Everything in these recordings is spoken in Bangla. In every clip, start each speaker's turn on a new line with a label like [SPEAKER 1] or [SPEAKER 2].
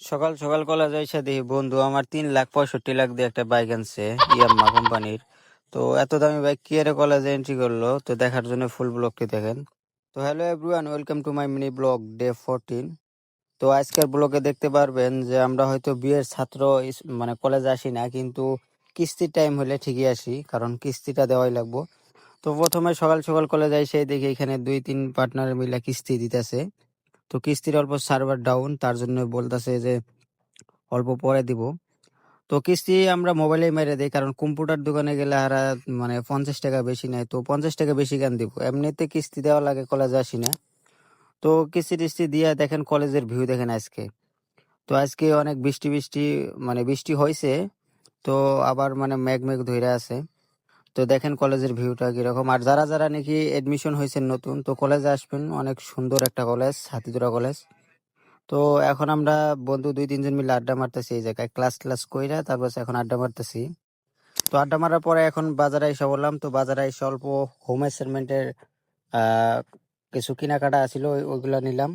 [SPEAKER 1] সকাল সকাল কলেজ এসে দেখি বন্ধু আমার 3,65,00,000 দিয়ে একটা বাইক আনছে ইয়াম্মা কোম্পানির। তো এত দামি বাইক কি এর কলেজে এন্ট্রি করলো, তো দেখার জন্য ফুল ব্লগটি দেখেন। তো hello everyone, welcome to my mini blog day 14। তো আজকের ব্লগে দেখতে পারবেন যে আমরা হয়তো বিয়ের ছাত্র মানে কলেজে আসি না, কিন্তু কিস্তির টাইম হলে ঠিকই আসি, কারণ কিস্তিটা দেওয়াই লাগবো। তো প্রথমে সকাল সকাল কলেজে এসে দেখি এখানে 2-3 পার্টনার মিলে কিস্তি দিতেছে। তো কিস্তির অল্প সার্ভার ডাউন, তার জন্য বলতেছে যে অল্প পরে দিব। তো কিস্তি আমরা মোবাইলে মেরে দিই, কারণ কম্পিউটার দোকানে গেলে হারা মানে 50 টাকা বেশি নেয়, তো 50 টাকা বেশি কেন দিব, এমনিতে কিস্তি দেওয়া লাগে, কলেজে আসি না। তো কিস্তি টিস্তি দিয়ে দেখেন কলেজের ভিউ দেখেন আজকে। তো আজকে অনেক বৃষ্টি বৃষ্টি মানে বৃষ্টি হয়েছে। তো আবার মানে মেঘ মেঘ ধরে আছে। তো দেখেন কলেজের ভিউটা কিরকম। আর যারা যারা নাকি এডমিশন হয়েছে নতুন, তো কলেজে আসবেন, অনেক সুন্দর একটা কলেজ, হাতিদুরা কলেজ। তো এখন আমরা বন্ধু 2-3 জন মিলে আড্ডা মারতেছি এই জায়গায়, ক্লাস ক্লাস কইরা তারপর এখন আড্ডা মারতেছি। তো আড্ডা মারার পরে এখন বাজারে এসে বললাম, তো বাজারে এসে অল্প হোম অ্যাসাইনমেন্টের আহ কিছু কেনাকাটা আছিল, ওইগুলা নিলাম।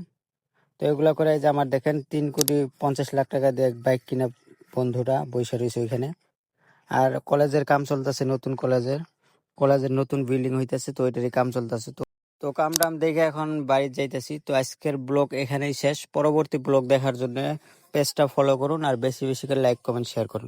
[SPEAKER 1] তো এগুলা করে এই যে আমার দেখেন 3,50,00,000 টাকা দিয়ে বাইক কিনা বন্ধুরা বৈশা রয়েছে ওইখানে। আর কলেজের কাম চলতেছে, নতুন কলেজের নতুন বিল্ডিং হইতেছে, তো ওইটারই কাম চলতেছে। তো তো কাম টাম দেখে এখন বাড়ি যাইতেছি। তো আজকের ব্লগ এখানেই শেষ। পরবর্তী ব্লগ দেখার জন্য পেজটা ফলো করুন, আর বেশি বেশি করে লাইক কমেন্ট শেয়ার করুন।